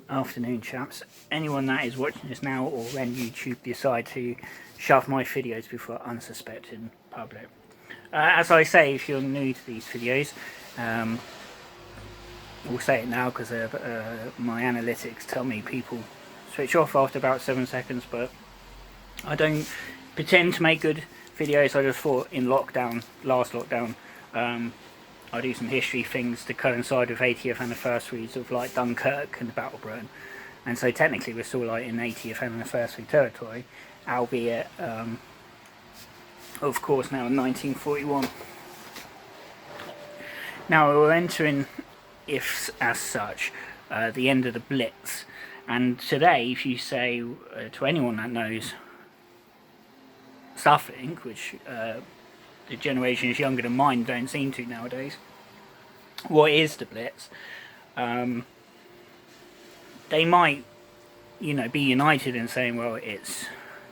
Afternoon, chaps. Anyone that is watching this now or when YouTube decide to shove my videos before unsuspecting public. As I say, if you're new to these videos, we'll say it now because my analytics tell me people switch off after about 7 seconds, but I don't pretend to make good videos. I just thought in lockdown, last lockdown, I do some history things to coincide with 80th anniversaries of like Dunkirk and the Battle of Britain, and so technically we're still like in 80th anniversary territory, albeit of course now in 1941. Now we're entering, if as such, the end of the Blitz, and today if you say to anyone that knows something, which the generations younger than mine don't seem to nowadays, what is the Blitz, they might, be united in saying, well, it's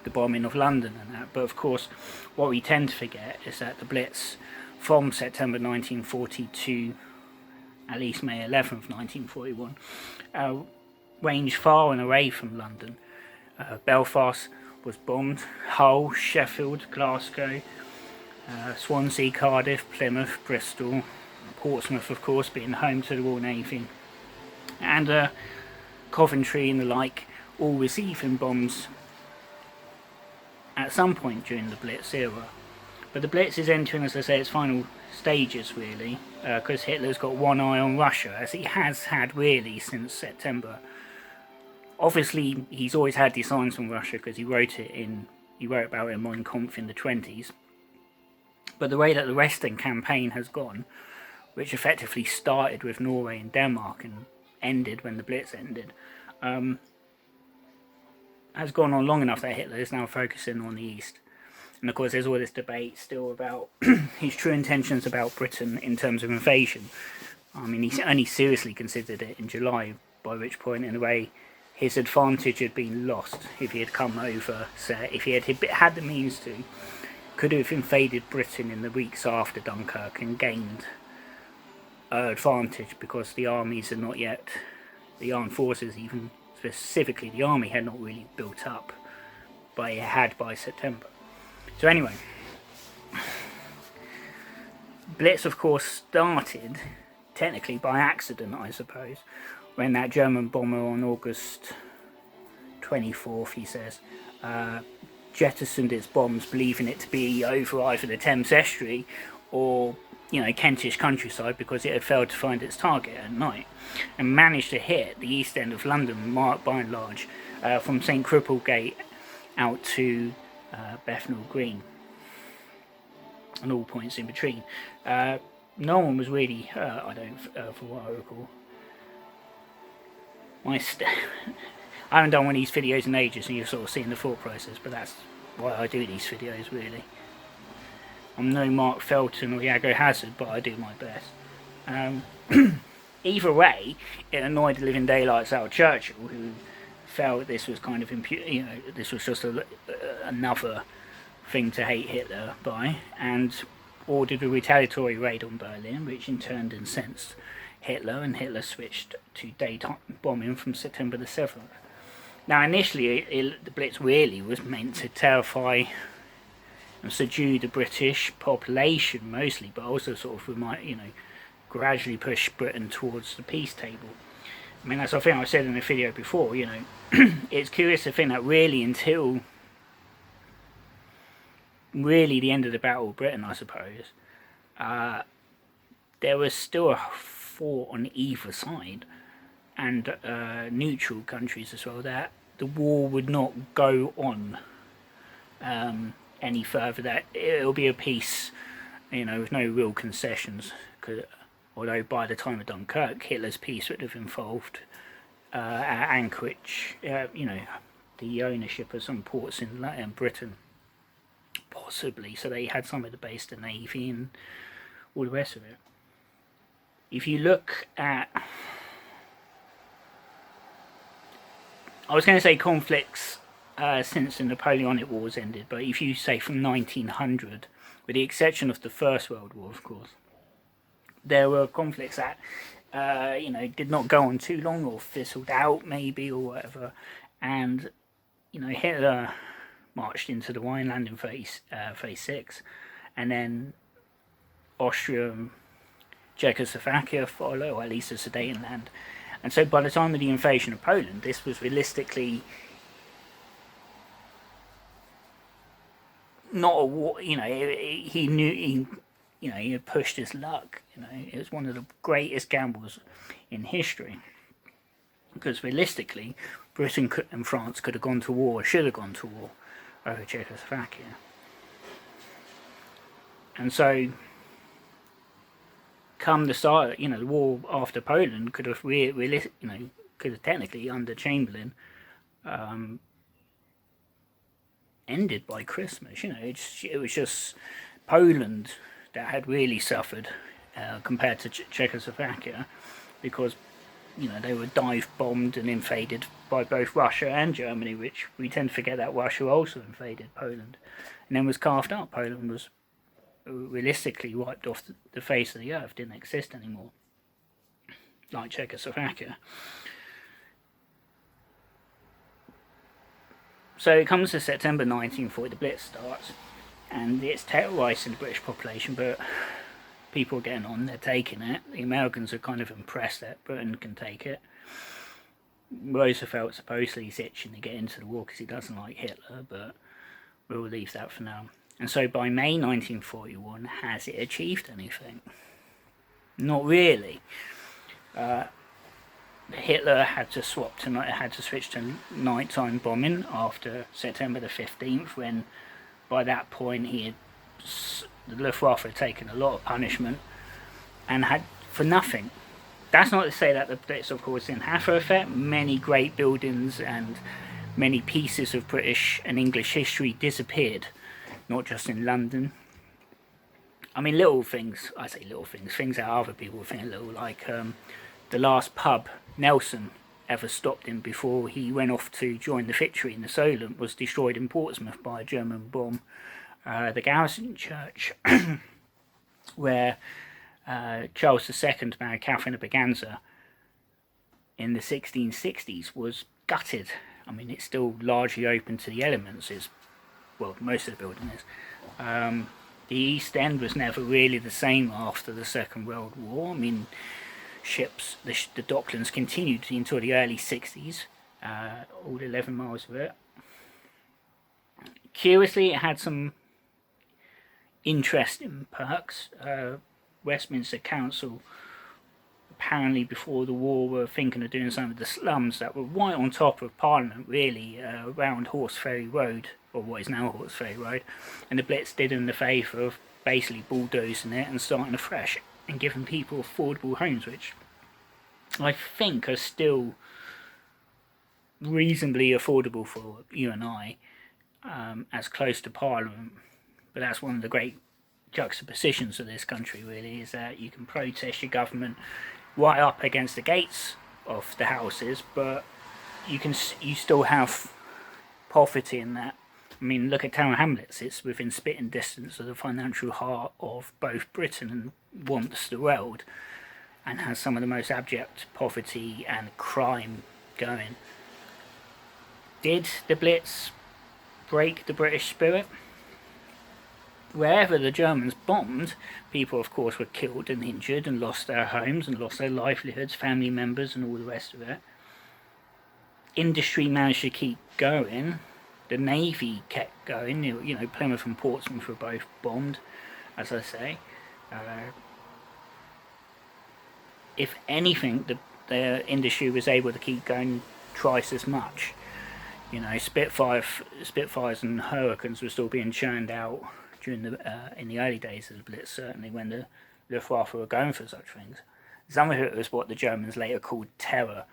the bombing of London and that, but of course what we tend to forget is that the Blitz from September 1940 to at least May 11th 1941 ranged far and away from London. Belfast was bombed, Hull, Sheffield, Glasgow, Swansea, Cardiff, Plymouth, Bristol, Portsmouth of course being home to the Royal Navy, and Coventry and the like, all receiving bombs at some point during the Blitz era. But the Blitz is entering, as I say, its final stages really, because Hitler's got one eye on Russia, as he has had really since September. Obviously he's always had these signs from Russia because he wrote about it in Mein Kampf in the 20s. But the way that the Western campaign has gone, which effectively started with Norway and Denmark and ended when the Blitz ended, has gone on long enough that Hitler is now focusing on the East. And of course there's all this debate still about his true intentions about Britain in terms of invasion. I mean, he only seriously considered it in July, by which point in a way his advantage had been lost. If he had come over, say, if he had the means to, could have invaded Britain in the weeks after Dunkirk and gained advantage, because the armies are not yet, the armed forces, even specifically the army, had not really built up, but it had by September. So anyway, Blitz of course started technically by accident, I suppose, when that German bomber on August 24th, he says, jettisoned its bombs, believing it to be over either the Thames estuary or Kentish countryside, because it had failed to find its target at night, and managed to hit the east end of London by and large, from St Cripplegate out to Bethnal Green and all points in between. No one was really hurt, I don't, from what I recall. I haven't done one of these videos in ages, and you're sort of seeing the thought process, but that's why I do these videos really. I'm no Mark Felton or Iago Hazard, but I do my best. Either way, it annoyed the living daylights out of Churchill, who felt this was kind of this was just another thing to hate Hitler by, and ordered a retaliatory raid on Berlin, which in turn incensed Hitler, and Hitler switched to daytime bombing from September the 7th. Now initially the Blitz really was meant to terrify and subdue the British population mostly, but also sort of gradually push Britain towards the peace table. I mean, as I think I said in the video before, it's curious to think that really until really the end of the Battle of Britain, I suppose, there was still a fought on either side, and neutral countries as well, that the war would not go on any further, that it'll be a peace, with no real concessions, although by the time of Dunkirk, Hitler's peace would have involved at Anchorage, the ownership of some ports in Britain, possibly, so they had some of the base, the Navy and all the rest of it. If you look at, I was going to say conflicts since the Napoleonic Wars ended, but if you say from 1900, with the exception of the First World War, of course, there were conflicts that did not go on too long or fizzled out maybe or whatever, and Hitler marched into the Rhineland in 36, and then Austria and Czechoslovakia follow, or at least the Sudetenland. And so by the time of the invasion of Poland, this was realistically not a war. He knew he had pushed his luck. It was one of the greatest gambles in history, because realistically, Britain and France could have gone to war, should have gone to war over Czechoslovakia. And so, come the start, the war after Poland could have could have technically under Chamberlain ended by Christmas. It was just Poland that had really suffered compared to Czechoslovakia, because they were dive bombed and invaded by both Russia and Germany, which we tend to forget that Russia also invaded Poland and then was carved up. Poland was realistically wiped off the face of the earth, didn't exist anymore, like Czechoslovakia. So it comes to September 1940, the Blitz starts, and it's terrorising the British population, but people are getting on, they're taking it. The Americans are kind of impressed that Britain can take it. Roosevelt supposedly is itching to get into the war because he doesn't like Hitler, but we'll leave that for now. And so by May 1941, has it achieved anything? Not really. Hitler had to switch to nighttime bombing after September the 15th, when by that point the Luftwaffe had taken a lot of punishment and had for nothing. That's not to say that the Blitz, of course, didn't have an effect. Many great buildings and many pieces of British and English history disappeared, not just in London. I mean, little things, I say little things that other people think are little, like the last pub Nelson ever stopped in before he went off to join the victory in the Solent was destroyed in Portsmouth by a German bomb. The Garrison Church, where Charles II married Catherine of Braganza in the 1660s, was gutted. I mean, it's still largely open to the elements. Most of the building is. The East End was never really the same after the Second World War. I mean, ships, the Docklands continued until the early 60s, all 11 miles of it. Curiously, it had some interesting perks. Westminster Council, apparently before the war, were thinking of doing some of the slums that were right on top of Parliament, really, around Horseferry Road, or what is now Horseferry Road, and the Blitz did them the favour of basically bulldozing it and starting afresh and giving people affordable homes, which I think are still reasonably affordable for you and I, as close to Parliament. But that's one of the great juxtapositions of this country, really, is that you can protest your government right up against the gates of the houses, but you still have poverty in that. I mean, look at Tower Hamlets. It's within spitting distance of the financial heart of both Britain and once the world, and has some of the most abject poverty and crime going. Did the Blitz break the British spirit? Wherever the Germans bombed, people, of course, were killed and injured and lost their homes and lost their livelihoods, family members and all the rest of it. Industry managed to keep going. The Navy kept going. Plymouth and Portsmouth were both bombed, as I say. If anything, the industry was able to keep going twice as much. Spitfires and Hurricanes were still being churned out during in the early days of the Blitz, certainly when the Luftwaffe were going for such things. Some of it was what the Germans later called terror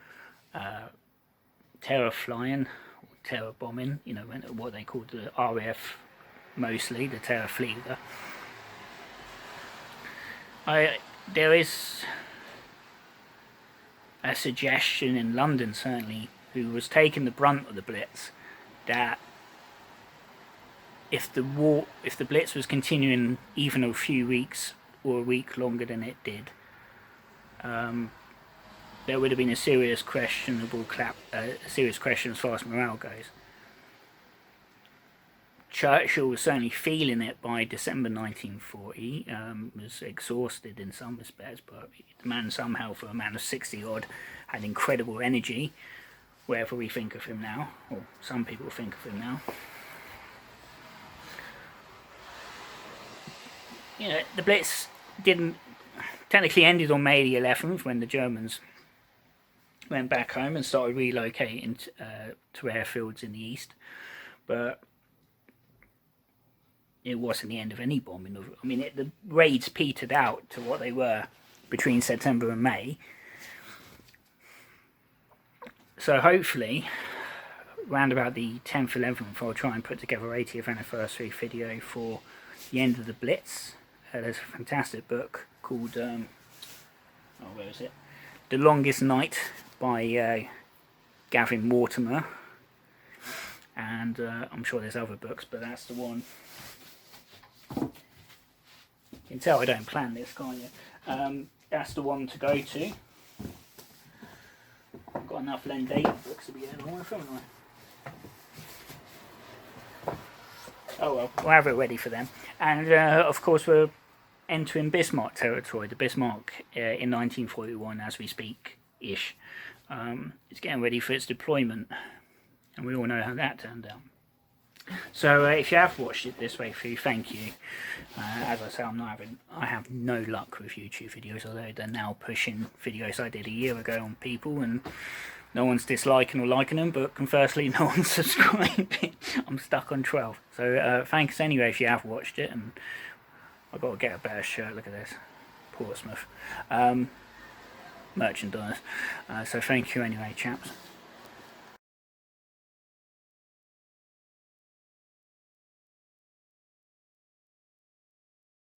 flying, or terror bombing, what they called the RAF, mostly, the Terrorflieger. There is a suggestion in London, certainly, who was taking the brunt of the Blitz, that if the Blitz was continuing even a few weeks or a week longer than it did, there would have been a serious question as far as morale goes. Churchill was certainly feeling it by December 1940, was exhausted in some respects, but the man somehow, for a man of 60 odd, had incredible energy, wherever we think of him now, or some people think of him now. You know, the Blitz didn't technically ended on May the 11th when the Germans went back home and started relocating to airfields in the east, but it wasn't the end of any bombing. I mean, the raids petered out to what they were between September and May. So hopefully, around about the 10th, 11th, I'll try and put together an 80th anniversary video for the end of the Blitz. There's a fantastic book called, where is it? The Longest Night by Gavin Mortimer. And I'm sure there's other books, but that's the one. You can tell I don't plan this, can't you? That's the one to go to. I've got enough Len David books to be getting along with, haven't I? Oh well, we'll have it ready for them. And of course we're entering Bismarck territory. The Bismarck in 1941, as we speak-ish, is getting ready for its deployment. And we all know how that turned out. So if you have watched it this way through, thank you. As I say, I have no luck with YouTube videos, although they're now pushing videos I did a year ago on people, and no one's disliking or liking them, but conversely, no one's subscribing. I'm stuck on 12. So thanks anyway if you have watched it, and I've got to get a better shirt. Look at this, Portsmouth merchandise. So thank you anyway, chaps.